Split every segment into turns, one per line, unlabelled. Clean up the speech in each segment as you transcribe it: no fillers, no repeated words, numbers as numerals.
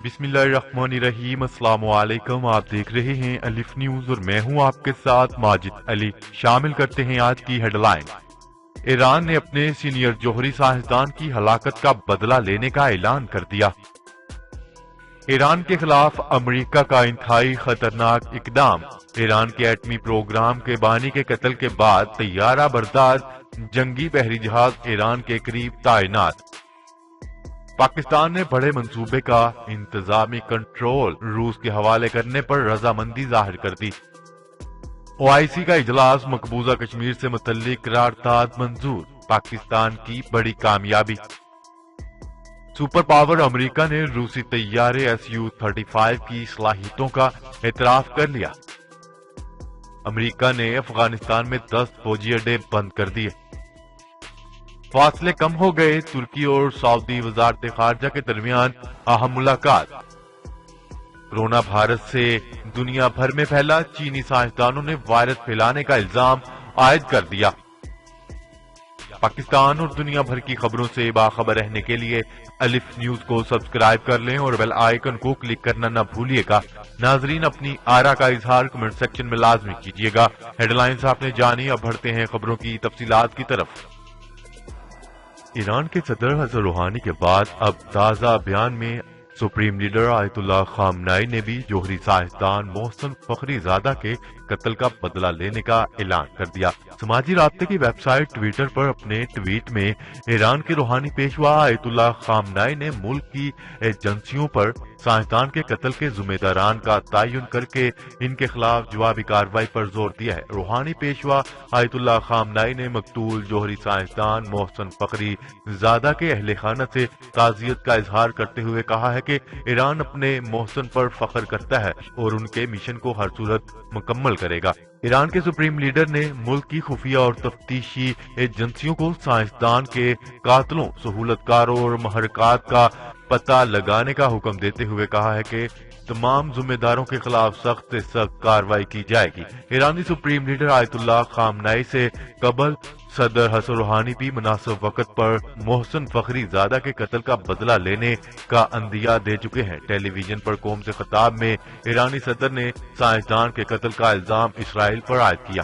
بسم اللہ الرحمن الرحیم۔ السلام علیکم، آپ دیکھ رہے ہیں الف نیوز اور میں ہوں آپ کے ساتھ ماجد علی۔ شامل کرتے ہیں آج کی ہیڈ لائن۔ ایران نے اپنے سینئر جوہری سائنسدان کی ہلاکت کا بدلہ لینے کا اعلان کر دیا۔ ایران کے خلاف امریکہ کا انتہائی خطرناک اقدام۔ ایران کے ایٹمی پروگرام کے بانی کے قتل کے بعد طیارہ بردار جنگی بحری جہاز ایران کے قریب تعینات۔ پاکستان نے بڑے منصوبے کا انتظامی کنٹرول روس کے حوالے کرنے پر رضامندی ظاہر کر دی۔ OIC کا اجلاس مقبوضہ کشمیر سے متعلق قرارداد منظور، پاکستان کی بڑی کامیابی۔ سپر پاور امریکہ نے روسی طیارے Su-35 کی صلاحیتوں کا اعتراف کر لیا۔ امریکہ نے افغانستان میں 10 فوجی اڈے بند کر دیے۔ فاصلے کم ہو گئے، ترکی اور سعودی وزارت خارجہ کے درمیان اہم ملاقات۔ کرونا بھارت سے دنیا بھر میں پھیلا، چینی سائنسدانوں نے وائرس پھیلانے کا الزام عائد کر دیا۔ پاکستان اور دنیا بھر کی خبروں سے باخبر رہنے کے لیے الف نیوز کو سبسکرائب کر لیں اور بیل آئیکن کو کلک کرنا نہ بھولیے گا۔ ناظرین، اپنی آرا کا اظہار کمنٹ سیکشن میں لازمی کیجیے گا۔ ہیڈ لائنز آپ نے جانی، اب بڑھتے ہیں خبروں کی تفصیلات کی طرف۔ ایران کے صدر حسن روحانی کے بعد اب تازہ بیان میں سپریم لیڈر آیت اللہ خامنائی نے بھی جوہری سائنسدان محسن فخری زادہ کے قتل کا بدلہ لینے کا اعلان کر دیا۔ سماجی رابطے کی ویب سائٹ ٹویٹر پر اپنے ٹویٹ میں ایران کے روحانی پیشوا آیت اللہ خامنائی نے ملک کی ایجنسیوں پر سائنسدان کے قتل کے ذمہ داران کا تعین کر کے ان کے خلاف جوابی کارروائی پر زور دیا ہے۔ روحانی پیشوا آیت اللہ خامنائی نے مقتول جوہری سائنسدان محسن فخری زادہ کے اہل خانہ سے تعزیت کا اظہار کرتے ہوئے کہا ہے کہ ایران اپنے محسن پر فخر کرتا ہے اور ان کے مشن کو ہر صورت مکمل کرے گا۔ ایران کے سپریم لیڈر نے ملک کی خفیہ اور تفتیشی ایجنسیوں کو سائنسدان کے قاتلوں، سہولت کاروں اور محرکات کا پتہ لگانے کا حکم دیتے ہوئے کہا ہے کہ تمام ذمہ داروں کے خلاف سخت سے سخت کارروائی کی جائے گی۔ ایرانی سپریم لیڈر آیت اللہ خامنائی سے قبل صدر حسن روحانی بھی مناسب وقت پر محسن فخری زادہ کے قتل کا بدلہ لینے کا عندیہ دے چکے ہیں۔ ٹیلی ویژن پر قوم سے خطاب میں ایرانی صدر نے سائنسدان کے قتل کا الزام اسرائیل پر عائد کیا۔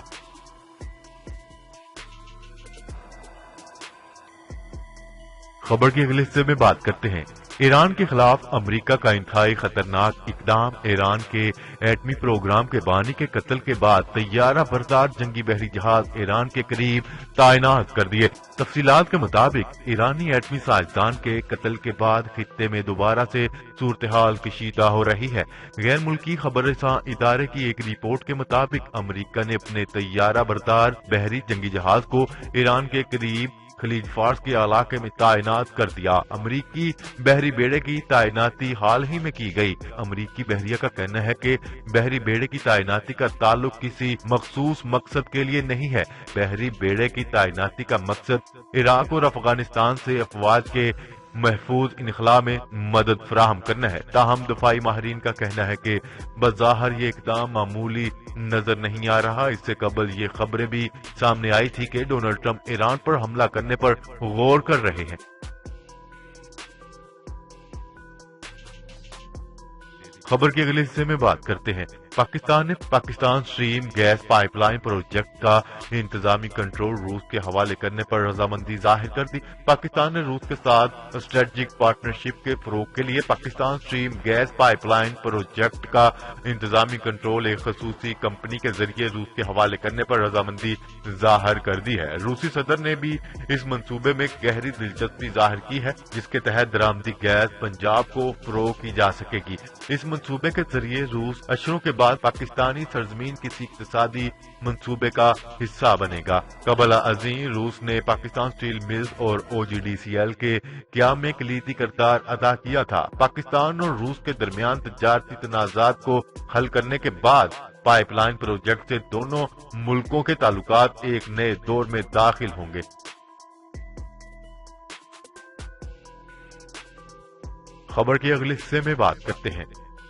خبر کے اگلے حصے میں بات کرتے ہیں۔ ایران کے خلاف امریکہ کا انتہائی خطرناک اقدام۔ ایران کے ایٹمی پروگرام کے بانی کے قتل کے بعد طیارہ بردار جنگی بحری جہاز ایران کے قریب تعینات کر دیے۔ تفصیلات کے مطابق ایرانی ایٹمی سائنسدان کے قتل کے بعد خطے میں دوبارہ سے صورتحال کشیدہ ہو رہی ہے۔ غیر ملکی خبر رساں ادارے کی ایک رپورٹ کے مطابق امریکہ نے اپنے طیارہ بردار بحری جنگی جہاز کو ایران کے قریب خلیج فارس کے علاقے میں تعینات کر دیا۔ امریکی بحری بیڑے کی تعیناتی حال ہی میں کی گئی۔ امریکی بحریہ کا کہنا ہے کہ بحری بیڑے کی تعیناتی کا تعلق کسی مخصوص مقصد کے لیے نہیں ہے۔ بحری بیڑے کی تعیناتی کا مقصد عراق اور افغانستان سے افواج کے محفوظ انخلاء میں مدد فراہم کرنا ہے۔ تاہم دفاعی ماہرین کا کہنا ہے کہ بظاہر یہ اقدام معمولی نظر نہیں آ رہا۔ اس سے قبل یہ خبریں بھی سامنے آئی تھی کہ ڈونلڈ ٹرمپ ایران پر حملہ کرنے پر غور کر رہے ہیں۔ خبر کے اگلے حصے میں بات کرتے ہیں۔ پاکستان نے Pakistan stream gas pipeline project کا انتظامی کنٹرول روس کے حوالے کرنے پر رضامندی ظاہر کر دی۔ پاکستان نے روس کے ساتھ اسٹریٹجک پارٹنرشپ کے فروغ کے لیے Pakistan stream gas pipeline project کا انتظامی کنٹرول ایک خصوصی کمپنی کے ذریعے روس کے حوالے کرنے پر رضامندی ظاہر کر دی ہے۔ روسی صدر نے بھی اس منصوبے میں گہری دلچسپی ظاہر کی ہے، جس کے تحت درآمدی گیس پنجاب کو فروغ کی جا سکے گی۔ اس منصوبے کے ذریعے روس اشروں کے بعد پاکستانی سرزمین کسی اقتصادی منصوبے کا حصہ بنے گا۔ قبل ازیں روس نے پاکستان سٹیل ملز اور OGDCL کے قیام میں کلیدی کردار ادا کیا تھا۔ پاکستان اور روس کے درمیان تجارتی تنازعات کو حل کرنے کے بعد پائپ لائن پروجیکٹ سے دونوں ملکوں کے تعلقات ایک نئے دور میں داخل ہوں گے۔ خبر کے اگلے حصے میں بات کرتے ہیں۔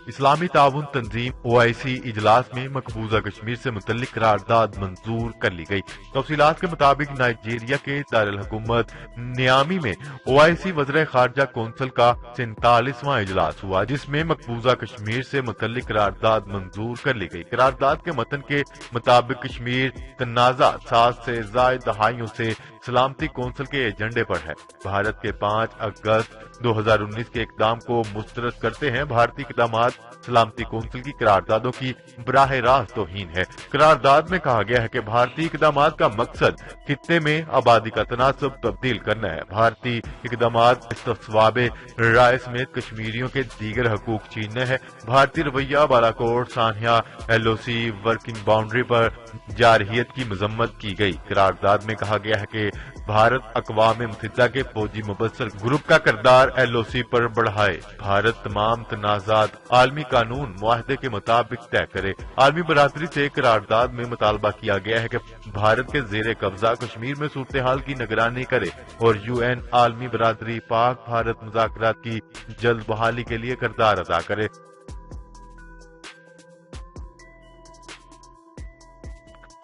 اسلامی تعاون تنظیم OIC اجلاس میں مقبوضہ کشمیر سے متعلق قرارداد منظور کر لی گئی۔ تفصیلات کے مطابق نائجیریا کے دارالحکومت نیامی میں OIC وزرائے خارجہ کونسل کا 47واں اجلاس ہوا، جس میں مقبوضہ کشمیر سے متعلق قرارداد منظور کر لی گئی۔ قرارداد کے متن کے مطابق کشمیر تنازع 7 سے زائد دہائیوں سے سلامتی کونسل کے ایجنڈے پر ہے۔ بھارت کے 5 اگست 2019 کے اقدام کو مسترد کرتے ہیں۔ بھارتی اقدامات سلامتی کونسل کی قراردادوں کی براہ راست توہین ہے۔ قرارداد میں کہا گیا ہے کہ بھارتی اقدامات کا مقصد خطے میں آبادی کا تناسب تبدیل کرنا ہے۔ بھارتی اقدامات استصواب رائے سمیت کشمیریوں کے دیگر حقوق چھیننا ہے۔ بھارتی رویہ بالاکوٹ سانحہ LOC ورکنگ باؤنڈری پر جارحیت کی مذمت کی گئی۔ قرارداد میں کہا گیا ہے کہ بھارت اقوام متحدہ کے فوجی مبصر گروپ کا کردار LOC پر بڑھائے۔ بھارت تمام تنازعات عالمی قانون معاہدے کے مطابق طے کرے۔ عالمی برادری سے قرارداد میں مطالبہ کیا گیا ہے کہ بھارت کے زیر قبضہ کشمیر میں صورتحال کی نگرانی کرے اور UN عالمی برادری پاک بھارت مذاکرات کی جلد بحالی کے لیے کردار ادا کرے۔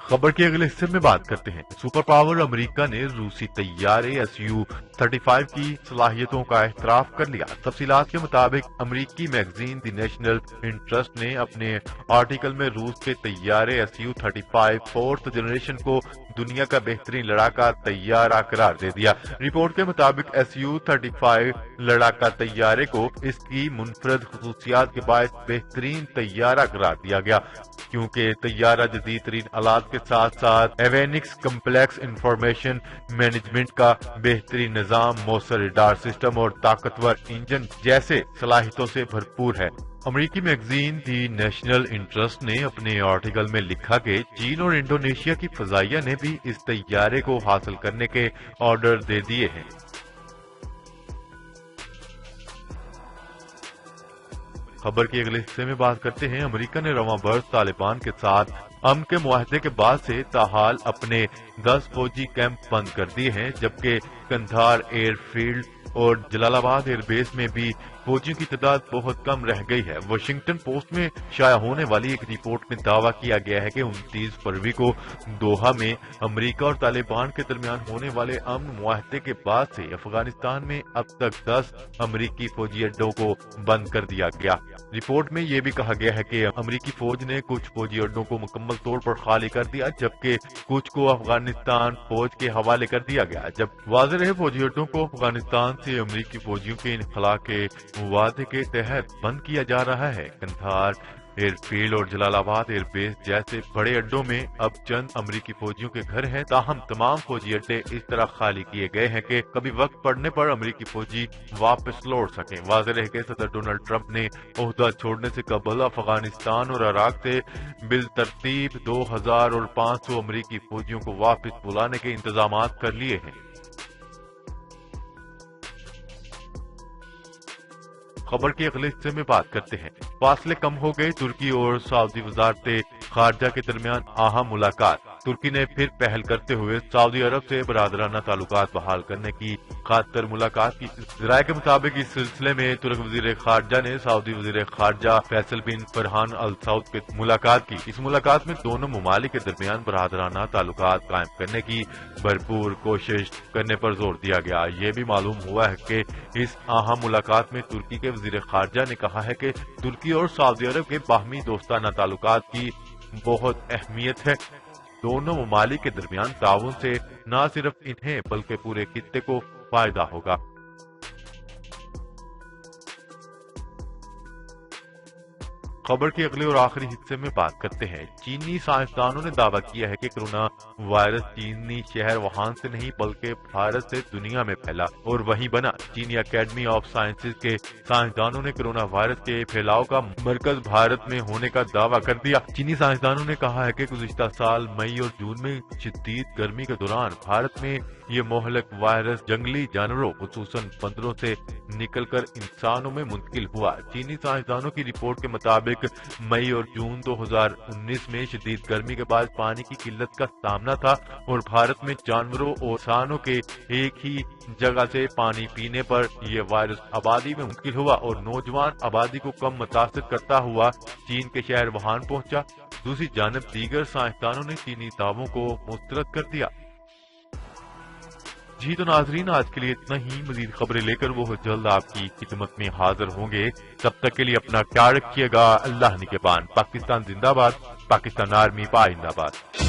خبر کے اگلے حصے میں بات کرتے ہیں۔ سپر پاور امریکہ نے روسی طیارے Su-35 کی صلاحیتوں کا اعتراف کر لیا۔ تفصیلات کے مطابق امریکی میگزین دی نیشنل انٹرسٹ نے اپنے آرٹیکل میں روس کے طیارے Su-35 4th جنریشن کو دنیا کا بہترین لڑاکا طیارہ قرار دے دیا۔ رپورٹ کے مطابق Su-35 لڑاکا طیارے کو اس کی منفرد خصوصیات کے باعث بہترین طیارہ قرار دیا گیا، کیونکہ طیارہ جدید ترین آلات کے ساتھ ساتھ ایوینکس کمپلیکس انفارمیشن مینجمنٹ کا بہترین نظام، مؤثر ریڈار سسٹم اور طاقتور انجن جیسے صلاحیتوں سے بھرپور ہے۔ امریکی میگزین دی نیشنل انٹرسٹ نے اپنے آرٹیکل میں لکھا کہ چین اور انڈونیشیا کی فضائیہ نے بھی اس طیارے کو حاصل کرنے کے آرڈر دے دیے ہیں۔ خبر کے اگلے حصے میں بات کرتے ہیں۔ امریکہ نے رواں برس طالبان کے ساتھ امن کے معاہدے کے بعد سے تاحال اپنے 10 فوجی کیمپ بند کر دیے ہیں، جبکہ قندھار ایئر فیلڈ اور جلال آباد ایئر بیس میں بھی فوجیوں کی تعداد بہت کم رہ گئی ہے۔ واشنگٹن پوسٹ میں شائع ہونے والی ایک رپورٹ میں دعویٰ کیا گیا ہے کہ 29 فروری کو دوحہ میں امریکہ اور طالبان کے درمیان ہونے والے امن معاہدے کے بعد سے افغانستان میں اب تک 10 امریکی فوجی اڈوں کو بند کر دیا گیا۔ رپورٹ میں یہ بھی کہا گیا ہے کہ امریکی فوج نے کچھ فوجی اڈوں کو مکمل طور پر خالی کر دیا، جبکہ کچھ کو افغانستان فوج کے حوالے کر دیا گیا۔ جب واضح رہے فوجی اڈوں کو افغانستان سے امریکی فوجیوں کے انخلاء کے وعدے کے تحت بند کیا جا رہا ہے۔ قندھار ایئر فیلڈ اور جلال آباد ایئر بیس جیسے بڑے اڈوں میں اب چند امریکی فوجیوں کے گھر ہیں، تاہم تمام فوجی اڈے اس طرح خالی کیے گئے ہیں کہ کبھی وقت پڑنے پر امریکی فوجی واپس لوٹ سکیں۔ واضح رہے کہ صدر ڈونلڈ ٹرمپ نے عہدہ چھوڑنے سے قبل افغانستان اور عراق سے بالترتیب 2000 اور 500 امریکی فوجیوں کو واپس بلانے کے انتظامات کر لیے ہیں۔ خبر کے اگلے حصے میں بات کرتے ہیں۔ فاصلے کم ہو گئے، ترکی اور سعودی وزارت خارجہ کے درمیان اہم ملاقات۔ ترکی نے پھر پہل کرتے ہوئے سعودی عرب سے برادرانہ تعلقات بحال کرنے کی خاطر ملاقات کی۔ ذرائع کے مطابق اس سلسلے میں ترک وزیر خارجہ نے سعودی وزیر خارجہ فیصل بن فرحان ال سعود سے ملاقات کی۔ اس ملاقات میں دونوں ممالک کے درمیان برادرانہ تعلقات قائم کرنے کی بھرپور کوشش کرنے پر زور دیا گیا۔ یہ بھی معلوم ہوا ہے کہ اس اہم ملاقات میں ترکی کے وزیر خارجہ نے کہا ہے کہ ترکی اور سعودی عرب کے باہمی دوستانہ تعلقات کی بہت اہمیت ہے۔ دونوں ممالک کے درمیان تعاون سے نہ صرف انہیں بلکہ پورے خطے کو فائدہ ہوگا۔ خبر کے اگلے اور آخری حصے میں بات کرتے ہیں۔ چینی سائنسدانوں نے دعویٰ کیا ہے کہ کرونا وائرس چینی شہر ووہان سے نہیں بلکہ بھارت سے دنیا میں پھیلا اور وہیں بنا۔ چینی اکیڈمی آف سائنسز کے سائنسدانوں نے کرونا وائرس کے پھیلاؤ کا مرکز بھارت میں ہونے کا دعویٰ کر دیا۔ چینی سائنسدانوں نے کہا ہے کہ گزشتہ سال مئی اور جون میں شدید گرمی کے دوران بھارت میں یہ مہلک وائرس جنگلی جانوروں خصوصاً بندروں سے نکل کر انسانوں میں منتقل ہوا۔ چینی سائنسدانوں کی رپورٹ کے مطابق مئی اور جون 2019 میں شدید گرمی کے بعد پانی کی قلت کا سامنا تھا اور بھارت میں جانوروں اور انسانوں کے ایک ہی جگہ سے پانی پینے پر یہ وائرس آبادی میں منتقل ہوا اور نوجوان آبادی کو کم متاثر کرتا ہوا چین کے شہر ووہان پہنچا۔ دوسری جانب دیگر سائنسدانوں نے چینی دعووں کو مسترد کر دیا۔ جی تو ناظرین، آج کے لیے اتنا ہی۔ مزید خبریں لے کر وہ جلد آپ کی خدمت میں حاضر ہوں گے۔ تب تک کے لیے اپنا خیال رکھیے گا۔ اللہ نگہبان۔ پاکستان زندہ باد، پاکستان آرمی پائندہ باد۔